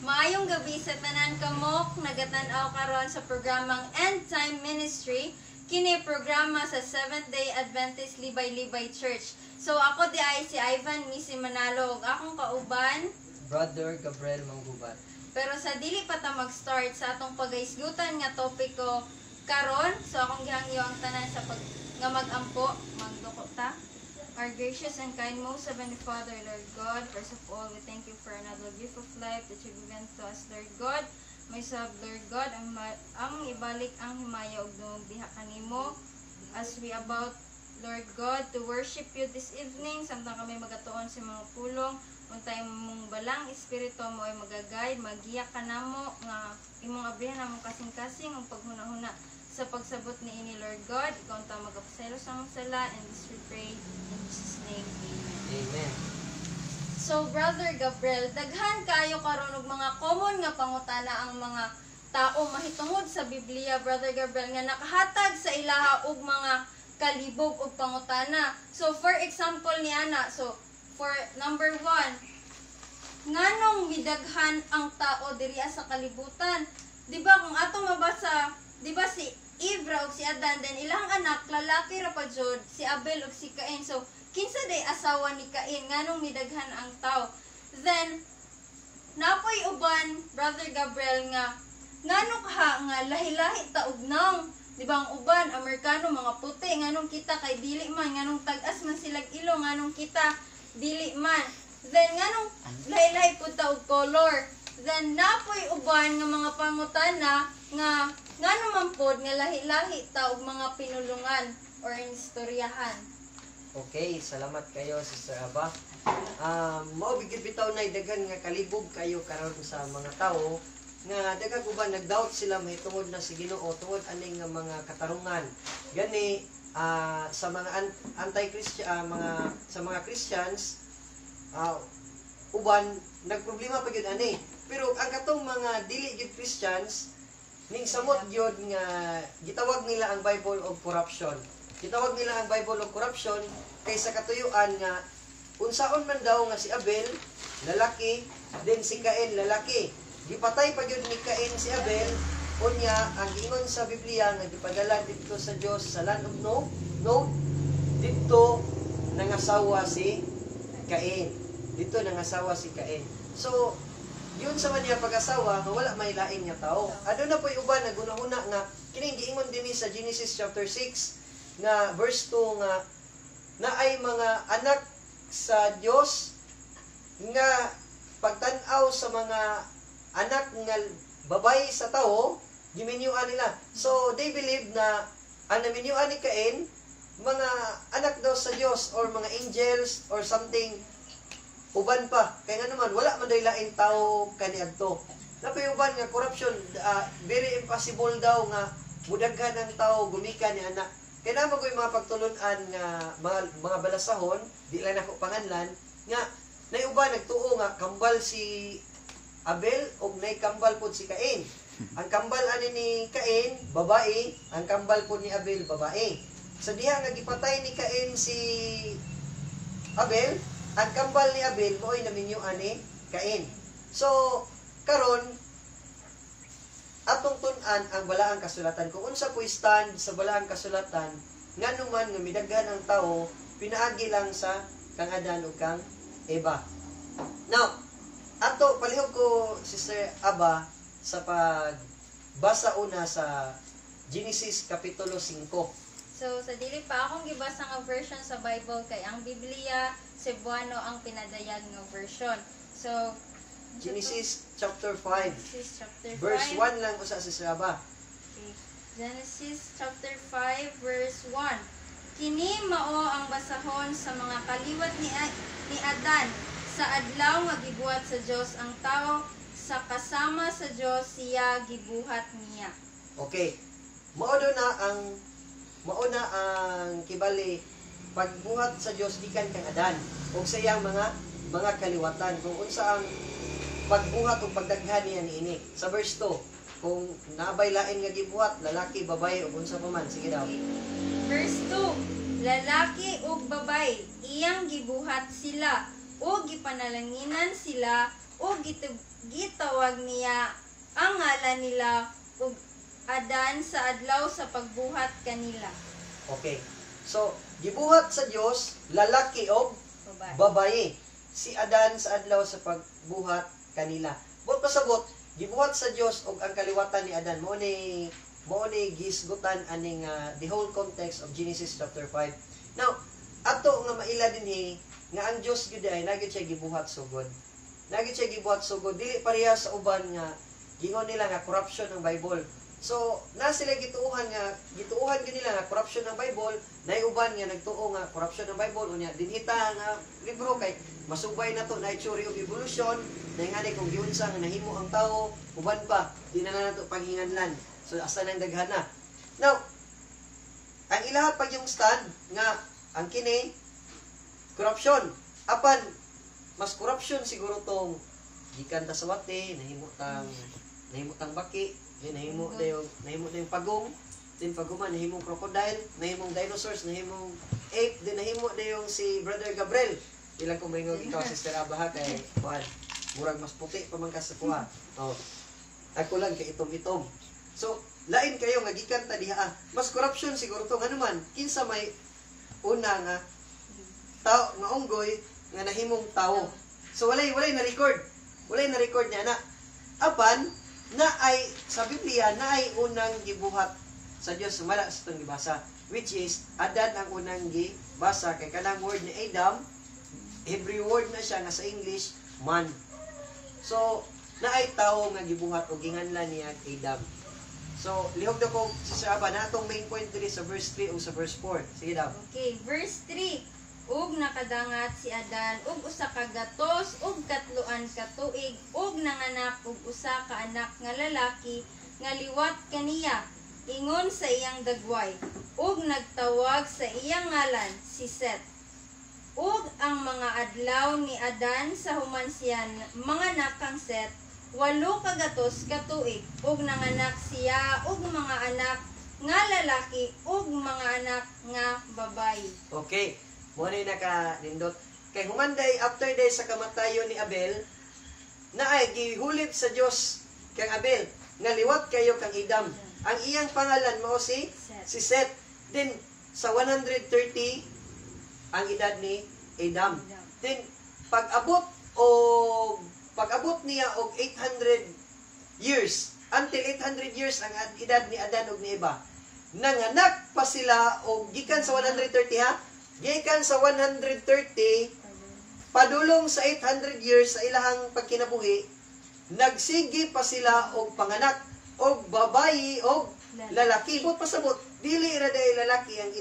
Maayong gabi sa tanan kamok nagatan-aw karon sa programang End Time Ministry, kini programa sa Seventh-day Adventist Libay-Libay Church. So ako di ay si Ivan Misi Manalo ug akong kauban Brother Gabriel Manggubat. Pero sa dili pa ta mag-start sa atong pagaisgutan nga topiko karon, so akong gihangyo ang tanan sa pag nga mag-ampo, magduko ta. Our gracious and kind, most heavenly Father, Lord God, first of all, we thank you for another gift of life that you've given to us, Lord God. Myself, Lord God, ang ibalik ang himaya ug diha kanimo as we about, Lord God, to worship you this evening. Samtang kami magatuon sa mga pulong, untay mong balang espiritu mo ay magaguide, magiyak ka namo nga imong abrihan namong kasing-kasing ang paghuna-huna sa pagsabot ni ini, Lord God. Ikaw ang tawag magapasaylo sa mong sala, and this we pray in Jesus' name, Amen. Amen. So, Brother Gabriel, daghan kayo karon og mga common nga pangutana ang mga tao mahitungod sa Biblia, Brother Gabriel, nga nakahatag sa ilaha og mga kalibog og pangutana. So, for example ni Ana, so, for number 1, nganong midaghan ang tao diriya sa kalibutan? Di ba kung ato mabasa, di ba si Eve ug si Adan, then ilang anak lalaki ra pa jud, si Abel ug si Cain. So kinsa day asawa ni Cain nganong midaghan ang tao? Then napoy uban, Brother Gabriel, nga nganong nga lahi-lahi ta og nang, di ba ang uban Amerikano mga puti, nganong kita kay dili man, nganong tag-as man silag ilo, nganong kita dili man. Then nganong lahi-lahi pud ta og color. Then napoy uban nga mga pangutana nga ngano man pod nga lahi-lahi ta og mga pinulungan or istoryahan. Okay, salamat kayo Sister Aba. Mao bigid bitaw nay daghan nga kalibog kayo karon sa mga tawo nga daghan uban nagdoubt sila mahitungod na si Ginoo tungod aning nga mga katarungan. Gani sa mga anti-Christian mga Christians uban nagproblema pa gyud ani. Pero ang katong mga dili gyud Christians ning samot gyud nga gitawag nila ang Bible og corruption. Gitawag nila ang Bible og corruption kaysa katuyuan nga unsaon man daw nga si Abel lalaki, then si Cain lalaki. Gipatay pa gyud ni Cain si Abel, unya ang giingon sa Biblia nga gipadala dito sa Dios sa land of Nod, dito nangasawa si Cain. Dito nangasawa si Cain. So yun sa man niya pag-asawa nga wala may lain nga tao. Ano na po'y uban na gunahuna nga kining giingon dinhi sa Genesis chapter 6 nga verse 2 nga naay mga anak sa Dios nga pagtan-aw sa mga anak nga babay sa tao giminyuan nila. So they believe na ang naminyuan ni Cain mga anak daw sa Dios or mga angels or something uban pa. Kaya nga naman, wala man dahil laing tao kaniadto. Napayuban nga corruption, very impossible daw nga mudaghan ang tao gumika ni anak. Kaya naman ko yung mga pagtulunan nga mga balasahon, di lang ako panganlan, nga naiuban nagtuo nga kambal si Abel o naikambal po si Cain. Ang kambal ani ni Cain, babae, ang kambal po ni Abel, babae. Sa diha nga gipatay ni Cain si Abel, ang kambal ni Abel mo'y naminyuan ni Cain. So, karon atong tun-an ang balaang kasulatan. Kung unsa po'y stand sa balaang kasulatan, nganuman nga midaghan ang tao, pinaagi lang sa kang Adan ug kang Eva. Now, ato palihog ko Sister Aba sa pagbasa una sa Genesis kapitulo 5. So, sa dili pa akong gibasa nga version sa Bible kay ang Biblia Cebuano ang pinadayag nga version. So, Genesis chapter 5. Genesis chapter 5. Verse 1 lang usa sa Saba. Okay. Genesis chapter 5 verse 1. Kini mao ang basahon sa mga kaliwat ni Adan sa adlaw nga gibuhat sa Dios ang tao, sa kasama sa Dios siya gibuhat niya. Okay. Mauna ang kibali pagbuhat sa Dios gikan kang Adan ug sa iyang mga kaliwatan kung unsa ang pagbuhat ug pagdaghan niya niini. Sa verse 2, kung nabay lain nga gibuhat lalaki, babae ug unsa pa man, sige daw. Verse 2, lalaki ug babae iyang gibuhat sila o gipanalanginan sila o gitawag niya ang ngalan nila ug Adan sa adlaw sa pagbuhat kanila. Okay. So, gibuhat sa Dios lalaki o Babae. babae. Si Adan sa adlaw sa pagbuhat kanila. But pasabot, gibuhat sa Dios og ang kaliwatan ni Adan mo ni gisgutan aning the whole context of Genesis chapter 5. Now, ato nga maila dinhi nga ang Dios gyud ay nagit siya gibuhat sugod. Nagit siya gibuhat sugod dili pareha sa uban nga gingon nila nga corruption ng Bible. So, na sila gituuhan gyud nila nga corruption ng Bible, nay uban nga nagtuo nga corruption ng Bible unya dinhita nga libro kay masubay na to na theory of evolution, na nga kung giunsa nga nahimo ang tao, uban pa di na nato panghinganlan. So, asa nang daghan na. Now, ang ilaha pag yung stand nga ang kini corruption. Apan mas corruption siguro tong gikan ta sa wate, nahimo tang baki, nahimo dayong pagong, din paguman nahimong crocodile, nahimong dinosaurs, nahimong ape, din nahimo dayong si Brother Gabriel. Ilang kung maingog ikaw Sister Abaha kay kuan, murag mas puti pa man ka sa kuha. Oh. Ako lang kay itom-itom. So, lain kayo nga gikan ta diha. Mas corruption siguro to nga naman kinsa may una nga tao nga unggoy nga nahimong tao. So walay na record. Walay na record niya na. Apan na ay sa Biblia na ay unang gibuhat sa Dios sumala sa itong gibasa, which is Adan ang unang gibasa kay kanang word ni Adam, Hebrew word na siya nga sa English man. So na ay tao nga gibuhat o ginganlan niya Adam. So lihog daw ko sa Aba na itong main point diri sa verse 3 o sa verse 4. Sige daw. Okay, verse 3. Ug nakadangat si Adan ug usa ka gatos ug katluan ka tuig ug nanganak ug usa ka anak nga lalaki nga liwat kaniya ingon sa iyang dagway ug nagtawag sa iyang ngalan si Seth. Ug ang mga adlaw ni Adan sa human siya manganak kang Seth 8 ka gatos ka tuig ug nanganak siya ug mga anak nga lalaki ug mga anak nga babayi. Okay. Muna yung naka-nindot. Kay humanday, after day sa kamatayon ni Abel, na ay gihulit sa Diyos kang Abel, nga liwat kayo kang Adam. Ang iyang pangalan mo si Seth. Then, sa 130, ang edad ni Adam. Then, pag-abot niya og 800 years, until 800 years ang edad ni Adan ug ni Eva, nanganak pa sila og gikan sa 130 ha, gikan sa 130 padulong sa 800 years sa ilahang pagkinabuhi, nagsigi pa sila og panganak og babayi og lalaki. But pasabot dili ra day lalaki ang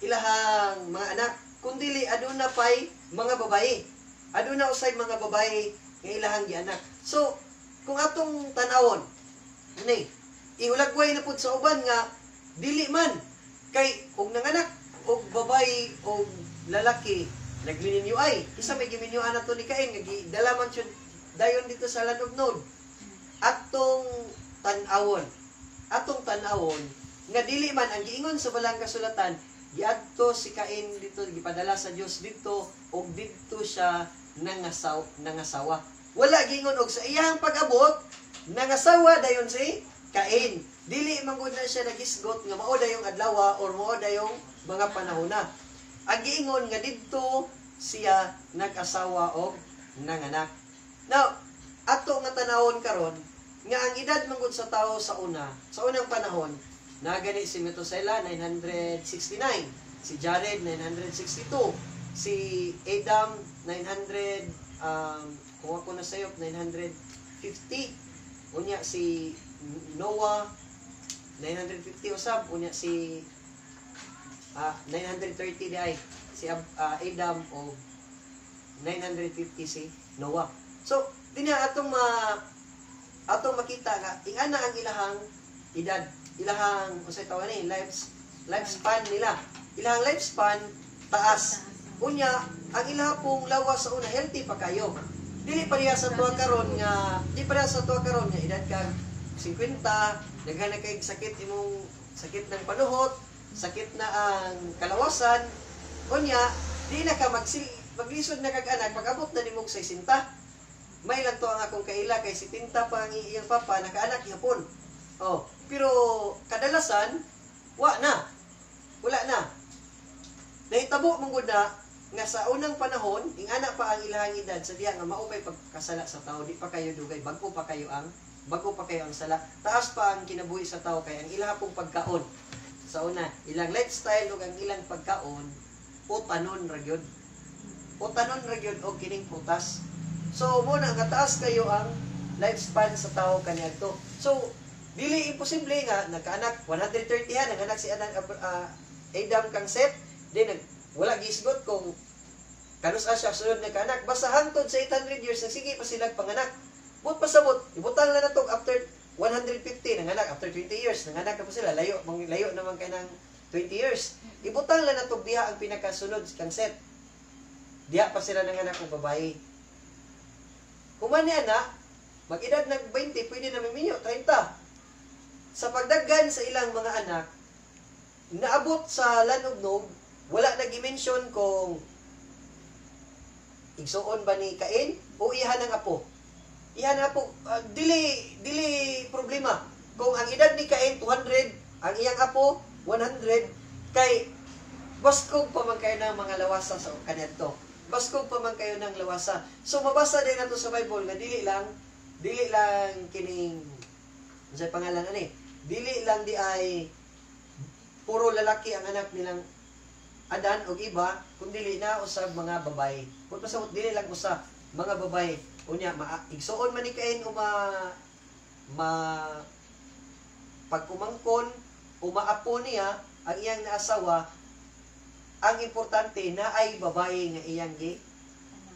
ilahang mga anak, kundi aduna pay mga babayi. Aduna usay mga babayi nga ilahang gianak. So kung atong tan-awon ni ihulagway na pud sa uban nga dili man kay og nanganak og babae og lalaki naglininyuay. Isa may giminyuan nato ni Cain nga gidalaman siya dayon dito sa land of Nod. Atong tan-awon nga dili man ang giingon sa balang kasulatan, giadto si Cain dito gipadala sa Dios dito og didto siya nangasawa. Wala giingon og sa iyang pag-abot nangasawa dayon si Cain. Dili man gud na siya nagisgot nga mao dayong adlaw or mao dayong mga panahon na. Ang giingon nga didto siya nag-asawa og nanganak. Now, ato nga tanawon karon nga ang edad man gud sa tao sa unang panahon, nagani si Methuselah 969, si Jared 962, si Adam 900 kung ako na sayop 950, unya si Noah 950 usab, unya si 930 di ay si Adam o 950 si Noah. So dinya atong makita nga ingana ang ilahang edad, ilahang usay tawag ni lifespan nila. Ilahang lifespan taas. Unya ang ilaha pong lawas sa una healthy pa kayo. Dili pareha sa tuwa karon nga edad kag 50, daghan na kay sakit ng panuhot, sakit na ang kalawasan, unya di na ka maglisod na kag anak pag-abot na nimog 60. may lang to ang akong kaila kay si Tinta pa ang iyang papa nakaanak yapon. Oh, pero kadalasan wala na. Nahitabo mong gud na nga sa unang panahon, ing anak pa ang ilahang edad sa diya nga maupay pagkasala sa tao, di pa kayo dugay, bago pa kayo ang sala. Taas pa ang kinabuhi sa tao kay ang ilaha pong pagkaon. Sa una, ilang lifestyle ug ang ilang pagkaon utanon ra gyud. Utanon ra gyud og kining putas. So mo na nga taas kayo ang lifespan sa tao kaniadto. So dili imposible nga nagkaanak 130 ha nanganak si Adam kang Seth, then wala gisgot kung kanus siya sunod na kaanak. Basta hangtod sa 800 years nagsige pa sila panganak. But pasabot, ibutang na natog after 150 nanganak, after 20 years nanganak na po sila, layo naman kay ng 20 years. Ibutang na natog diha ang pinakasunod kang Seth. Diha pa sila nanganak ng babae. Human niya na, mag-edad ng 20, pwede na miminyo, 30. Sa pagdaggan sa ilang mga anak, naabot sa lanugnog, wala nag-mention kung igsuon ba ni Cain o ihan ng apo. Ihan ng apo, dili problema. Kung ang edad ni Cain 200, ang iyang apo 100, kay baskog pa man kayo ng mga lawasa sa kanadto. Baskog pa man kayo ng lawasa. So mabasa din nato sa Bible nga dili lang kining unsay pangalan ani? Dili lang di ay puro lalaki ang anak nilang Adan o iba, kung dili na usab mga babae. Kung pasabot dili lang usab mga babae. Unya, igsuon man ni Cain o pagkumangkon, umaapo niya ang iyang naasawa, ang importante na ay babae nga iyang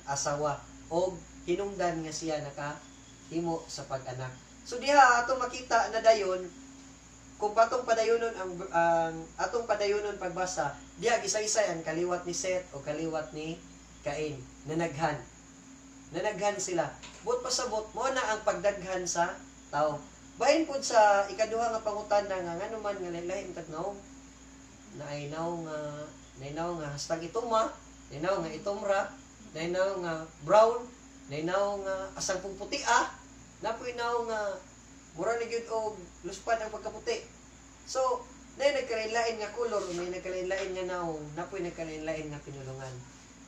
asawa o hinungdan nga siya nakahimo sa pag-anak. So diha ato makita na dayon kung patong padayunon ang atong padayunon pagbasa, diha gisaysay ang kaliwat ni Seth o kaliwat ni Cain. Nanaghan sila. But pasabot mo na ang pagdaghan sa tao. Bahin pud sa ikaduha nga pangutana nga ngano man nga lain tagnaw. Nainaw nga hastag ituma, nainaw nga itumra, nainaw nga brown, nainaw nga asang pung puti napuinaw nga mura ni gyud og luspan ang pagkaputi. So, nay nagkalain-lain nga kolor, may nagkalain-lain nga naong, napoy nagkalain-lain nga pinulungan.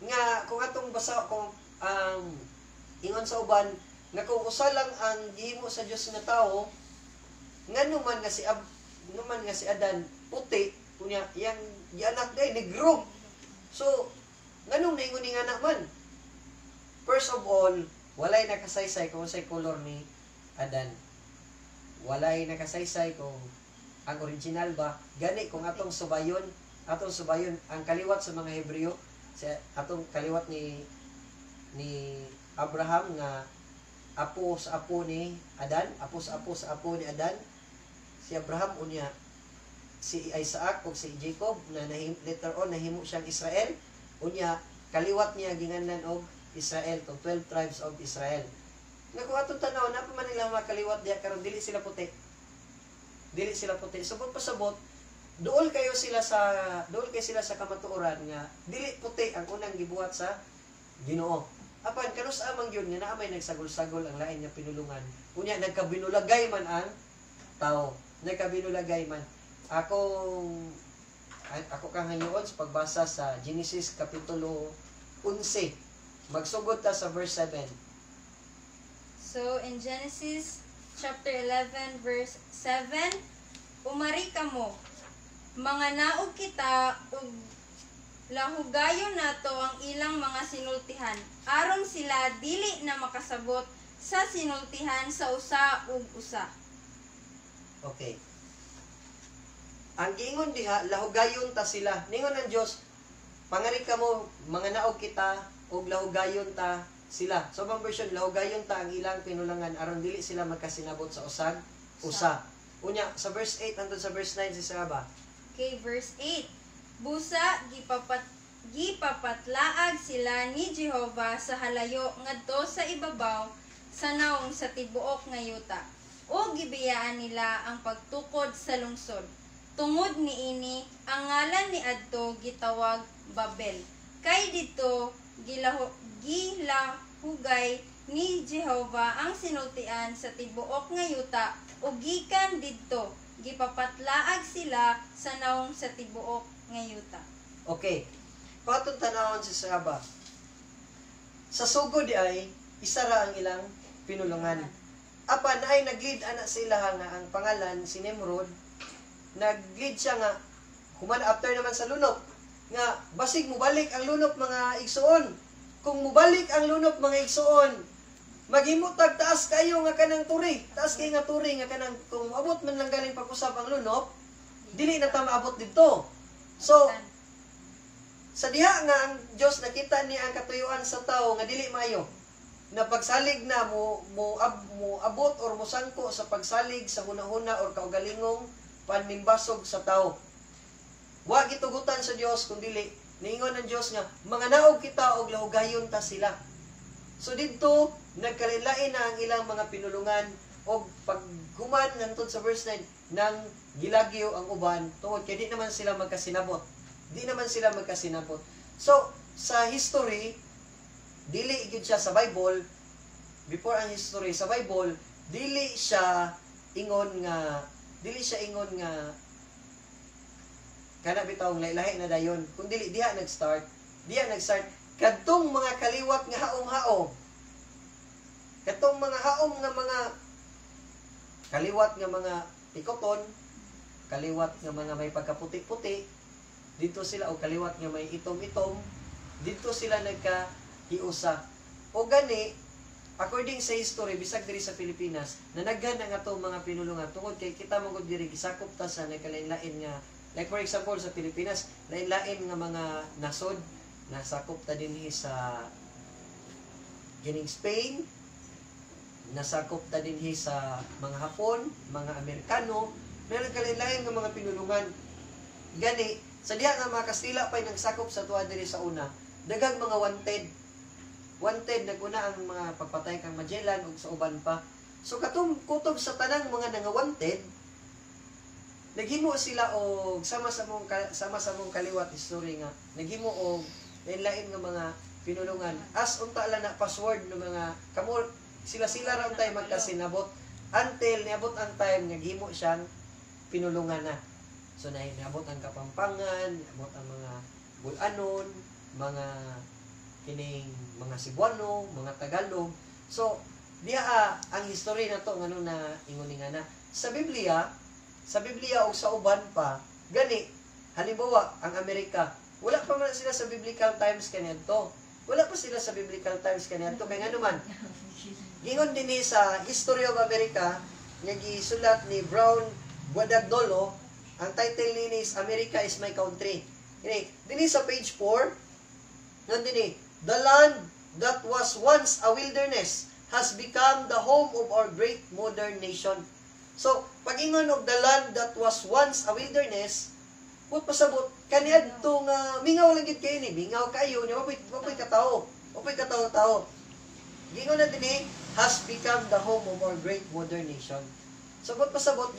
Nga kung atong basa kung ingon sa uban nga kung usa lang ang gihimo sa Dios nga tawo, nganuman nga si Adan puti, kunya yang gianak day negro. So, nganong naingon ni anak man? First of all, walay nakasaysay kung say color ni Adan. Walay nakasaysay kung ang original ba. Gani kung atong subayon ang kaliwat sa mga Hebreo, atong kaliwat ni Abraham nga apo sa apo ni Adan, apo sa apo ni Adan. Si Abraham unya si Isaac o si Jacob na later on nahimo siyang Israel. Unya kaliwat niya ginganlan og Israel, to 12 tribes of Israel. Nga kung atong tanaw, na pa man nila makaliwat diya, karon dili sila puti. Subot pasabot, dool kayo sila sa kamatuoran nga dili puti ang unang gibuhat sa Ginoo. Apan kanus amang yun nga naamay nagsagol-sagol ang lain nga pinulungan. Unya nagkabinulagay man ang tao. Nagkabinulagay man. Ako kang hanyoon sa pagbasa sa Genesis Kapitulo 11. Magsugod ta sa verse 7. So, in Genesis chapter 11, verse 7, umari ka mo, mga naog kita, ug lahugayon nato ang ilang mga sinultihan, aron sila dili na makasabot sa sinultihan sa usa ug usa. Okay. Ang giingon diha, lahugayon ta sila. Ningon ng Dios, pangari ka mo, mga naog kita, ug lahugayon ta sila. So, bang version, lahugayon ta ang ilang pinulangan, aron dili sila magkasinabot sa usag, usa. Unya, sa verse 8, andun sa verse 9, si Saba. Okay, verse 8. Busa, gipapatlaag sila ni Jehovah sa halayo ngadto sa ibabaw sa naong sa tibuok nga yuta. O gibiyaan nila ang pagtukod sa lungsod. Tungod niini, ang ngalan ni adto gitawag Babel. Kay dito gilahugay ni Jehovah ang sinultian sa tibuok nga yuta ug gikan didto gipapatlaag sila sa naong sa tibuok nga yuta. Okay. Patong tanawon si Saba. Sa sugod ay isa ra ang ilang pinulungan. Apan ay nag-lead ana sila nga ang pangalan si Nimrod. Nag-lead siya nga human after naman sa lunok nga basig mubalik ang lunok mga igsuon. Kung mubalik ang lunok mga igsuon, maghimutag taas kayo nga kanang turi. Taas kayo nga turi nga kanang kung abot man lang galing pag-usab ang lunok, dili na ta maabot didto. So, sa diha nga ang Dios nakita niya ang katuyuan sa tao nga dili maayo. Na pagsalig na mo abot or mo sangko sa pagsalig sa hunahuna or kaugalingong panlimbasog sa tao. Wa gitugutan sa Dios kun dili niingon ang Dios nga mga naog kita og lahugayon ta sila. So didto nagkalilain na ang ilang mga pinulungan og paghuman nantod sa verse 9 nang gilagyo ang uban tungod kay di naman sila magkasinabot. Di naman sila magkasinabot. So sa history dili gyud siya sa Bible, before ang history sa Bible, dili siya ingon nga kana bitawng lahi-lahi na dayon. Kung dili diha nag-start kadtong mga kaliwat nga haom-haom. Kadtong mga haom nga mga kaliwat nga mga tikoton, kaliwat nga mga may pagkaputi-puti, dito sila o kaliwat nga may itom-itom, dito sila nagka-hiusa. O gani, according sa history, bisag diri sa Pilipinas, nanaghan nga itong mga pinulungan. Tungod kay kita magod diri, gisakop ta sa nagkalain-lain nga, like for example, sa Pilipinas, lain-lain nga mga nasod, nasakop ta din sa gining Spain, nasakop ta din sa mga Hapon, mga Amerikano, meron kalain-lain nga mga pinulungan. Gani, sa diha nga mga Kastila pa'y nagsakop sa tuwa diri sa una, daghang mga wanted. Wanted, naguna ang mga pagpatay kang Magellan ug sa uban pa. So katong kutob sa tanang mga nga wanted, naghimo sila og sama sa mong kaliwat history nga, naghimo og lain-lain nga mga pinulungan. As unta lang na password ng mga kamo sila ra untay magkasinabot until niabot ang time nga gihimo siyang pinulungan na. So niabot ang Kapampangan, niabot ang mga Bulanon, mga kining mga Cebuano, mga Tagalog. So diha ang history na to ngano na ingon nga na sa Biblia o sa uban pa gani halimbawa ang Amerika wala pa man sila sa biblical times kaniadto. Wala pa sila sa biblical times kaniadto kay ngano man gingon dinhi sa History of America nga gisulat ni Brown Guadagnolo. Ang title nini is America is My Country. Dinhi sa page 4 nandini, the land that was once a wilderness has become the home of our great modern nation. So, pag-ingon og the land that was once a wilderness, put pasabot kaniadto nga mingaw lang gid kay ni, mingaw kayo ni mapoy katao. Mapoy katao-tao. Gingon na dinhi has become the home of our great modern nation. So, put pasabot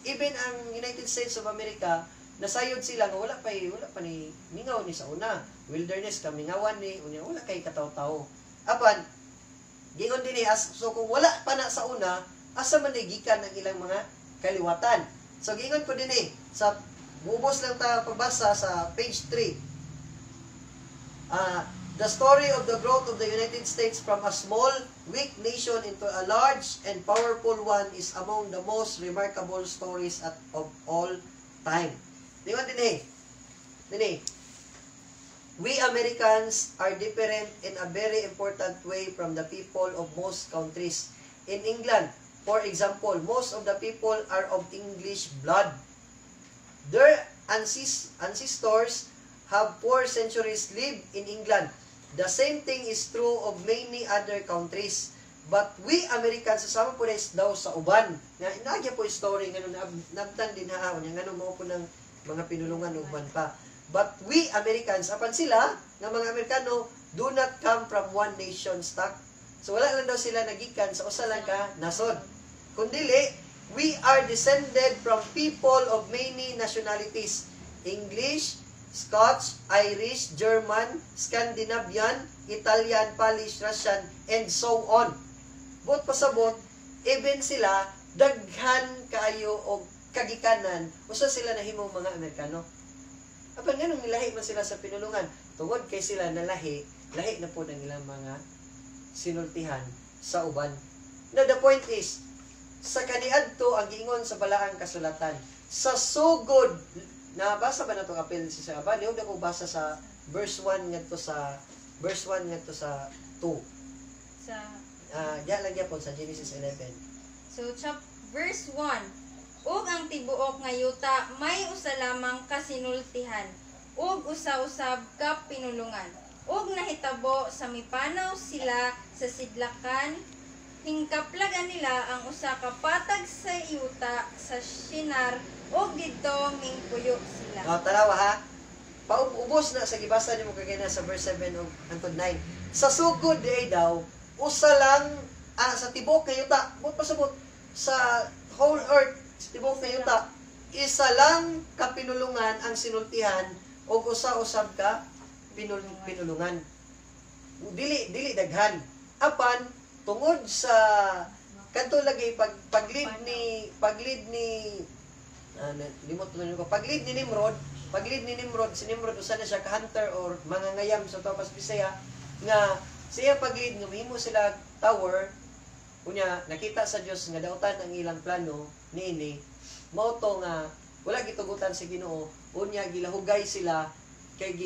even ang United States of America, nasayod sila nga wala pa ni mingaw ni sa una. Wilderness ka mingawan ni unya wala kay katao-tao. Apan gingon dinhi so kung wala pa na sa una, asa man gikan ang ilang mga kaliwatan. So gingon ko dinhi sa bubos lang ta pagbasa sa page 3. The story of the growth of the United States from a small, weak nation into a large and powerful one is among the most remarkable stories of all time. Tingnan dinhi. We Americans are different in a very important way from the people of most countries. In England, for example, most of the people are of English blood. Their ancestors have 4 centuries lived in England. The same thing is true of many other countries. But we Americans, sasama po na daw sa uban. Nagya po yung story, nabtan din ha, ngano mo po ng mga pinulungan uban pa. But we Americans, apan sila, ng mga Amerikano, do not come from one nation stock. So wala lang daw sila nagikan sa usa lang ka nasod. Kundili, we are descended from people of many nationalities. English, Scotch, Irish, German, Scandinavian, Italian, Polish, Russian, and so on. Bot pasabot, even sila, daghan kaayo o kagikanan, usa sila nahimong mga Amerikano. Apan ganun, nilahi man sila sa pinulungan. Tungod kay sila nalahi, lahi na po ng ilang mga sinultihan sa uban. Now the point is, sa kaniadto ang giingon sa balaang kasulatan, sa sugod, nabasa ba na itong apel si Sir Aba? Niyog na ko basa sa verse 1 ngadto sa 2. Sa Diyan lang po sa Genesis 11. So, verse 1. Ug ang tibuok nga yuta may usa lamang kasinultihan, ug usa-usab ka pinulungan. Ug nahitabo sa mipanaw sila sa sidlakan, hingkaplagan nila ang usa ka patag sa yuta sa Shinar, ug didto mingpuyo sila. Tanawa ha. Paubos na sa gibasa nimo kagay na sa verse 7 ug hangtod 9. Sa sugod di daw usa lang sa tibuok nga yuta, bot pasabot sa whole earth, sa tibuok nga yuta, isa lang ka pinulungan ang sinultihan ug usa-usab ka pinulungan. Dili daghan. Apan tungod sa kanto lagi paglid ni Nimrod, si Nimrod usa na siya ka hunter or mangangayam sa Topas Bisaya nga siya paglid nga mahimo sila tower unya nakita sa Dios nga dautan ang ilang plano niini mao to nga wala gitugutan sa Ginoo unya gilahugay sila kay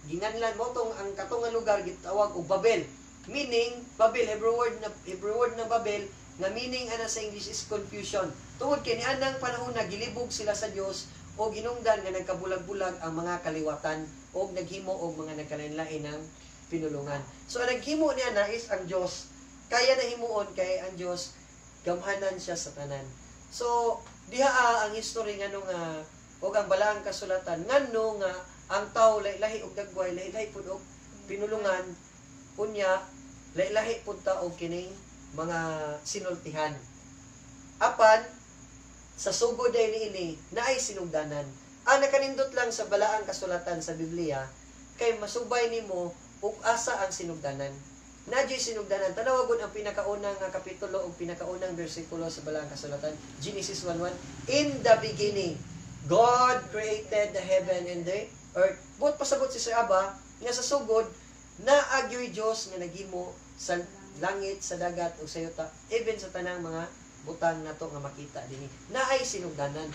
ginganlan mo tong ang katong nga lugar gitawag og Babel, meaning Babel, Hebrew word na Babel nga meaning ana sa English is confusion. Tungod kay nianang panahon na gilibog sila sa Dios o ginungdan nga nagkabulag-bulag ang mga kaliwatan o naghimo og mga nagkalain-lain ng pinulungan. So ang naghimo niya na is ang Dios. Kaya na himuon kay ang Dios gamhanan siya sa tanan. So diha ang history nganong og ang balaang kasulatan nganong nga ang tao lahi og dagway, lahi pud og pinulungan, unya lahi pud ta og kining mga sinultihan. Apan sa sugod day niini naay sinugdanan. Ang nakanindot lang sa balaang kasulatan sa Biblia kay masubay nimo ug asa ang sinugdanan. Nadyo'y sinugdanan. Tanawagod ang pinakaunang kapitulo o pinakaunang bersikulo sa balaang kasulatan, Genesis 1:1. In the beginning, God created the heaven and the earth. But pasabot si Sir Aba, nga sa sugod, naagyo'y Diyos nga naghimo sa langit, sa dagat, o sa yuta, even sa tanang mga butang na to nga makita din. Naay sinugdanan.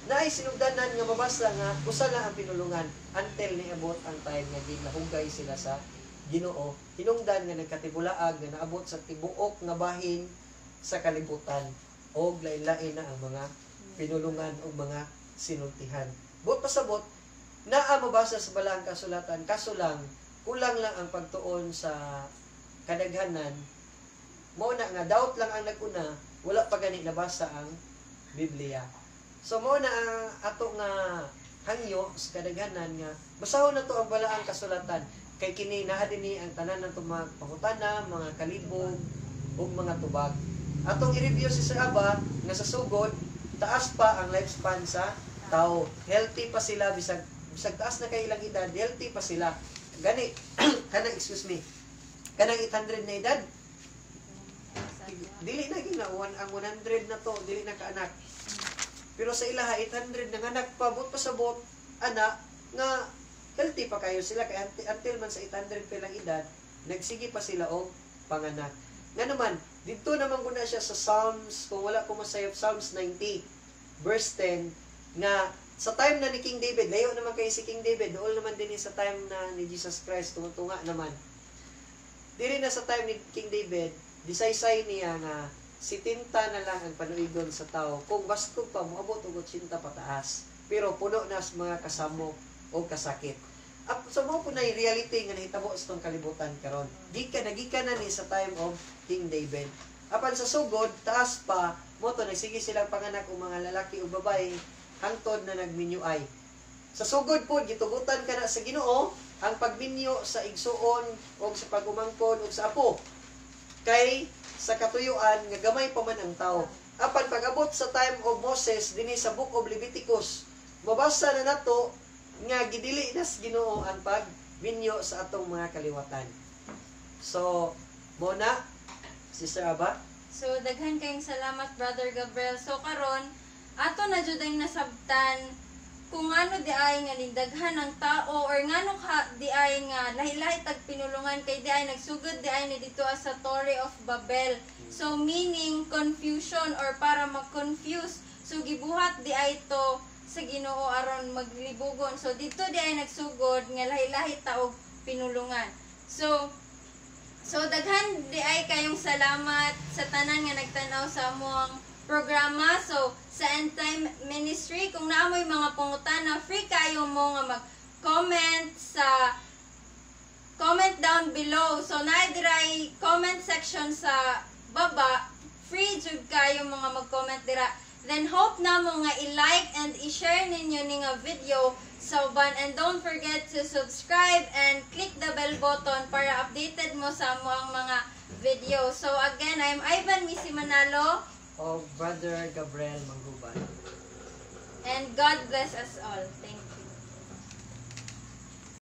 Naay sinugdanan nga mabasa nga usa lang ang pinulungan until niabot ang time nga ginahugay sila sa Ginoo. Hinungdan nga nagkatibulaag nga naabot sa tibuok nga bahin sa kalibutan og lain-lain na ang mga pinulungan o mga sinultihan. But pasabot, naa mabasa sa balaang kasulatan, kaso lang, kulang lang ang pagtuon sa kadaghanan. Mao na nga, doubt lang ang naguna, wala pa gani nabasa ang Biblia. So mao na ang ato nga hangyo sa kadaghanan nga, basahon na to ang balaang kasulatan, kay kini naa dinhi ang tanan ng mga pangutana, mga kalibog, ug mga tubag. Atong i-review si Sir Aba, nga sa sugod, taas pa ang lifespan sa tao. Healthy pa sila, bisag taas na kay ilang edad, healthy pa sila. Gani, kanang 800 na edad, dili na ginawan ang 100 na to, dili na kaanak. Pero sa ilaha, 800 na anak pa, but pasabot, anak, nga healthy pa kayo sila, kaya until man sa 800 pa lang edad, nagsige pa sila og panganak. Nga naman, dito naman muna siya sa Psalms, kung wala ko masayop, Psalms 90, verse 10, nga sa time na ni King David, layo naman kay si King David, doon naman din sa time na ni Jesus Christ, tunga naman. Diri na sa time ni King David, disaysay niya nga, si tinta na lang ang panuigon sa tao, kung basko pa, muabot og 80 pataas, pero puno na sa mga kasamok o kasakit. So mo po na yung reality nga nahitabo sa itong kalibutan karon. Nagikan na ni sa time of King David. Apan sa sugod, taas pa, mo to nagsige silang panganak o mga lalaki o babae, hangtod na nagminyuay. Sa sugod po, gitugutan ka na sa Ginoo, ang pagminyo sa igsuon o sa pagumangkon o sa apo. Kay sa katuyuan, nga gamay pa man ang tao. Apan pag-abot sa time of Moses, dinhi sa Book of Leviticus, mabasa na nato nga gidili nas Ginoo ang pagminyo sa atong mga kaliwatan. So, muna, Sister Aba. So, daghan kayong salamat, Brother Gabriel. So, karon ato na jud ang nasabtan kung ano di ay nga nindaghan ng tao or ngano ka di ay nga lahi-lahi tag pinulungan kay di ay nagsugod di ay ni dito sa Torre of Babel. So, meaning confusion or para mag-confuse. So, gibuhat di ay to sa Ginoo aron maglibugon. So, dito di ay nagsugod nga lahi-lahi taog pinulungan. So, daghan di ay kayong salamat sa tanan nga nagtanaw sa among programa. So, sa End Time Ministry, kung naamoy mga pangutana, free kayo mo nga mag-comment sa comment down below. So, naadiray comment section sa baba, free jud kayo mga mag-comment dira. Then, hope na mo nga i-like and i-share ninyo ni nga video sa uban. And don't forget to subscribe and click the bell button para updated mo sa mo ang mga video. So, again, I'm Ivan Missy Manalo. O Brother Gabriel Mangguban. And God bless us all. Thank you.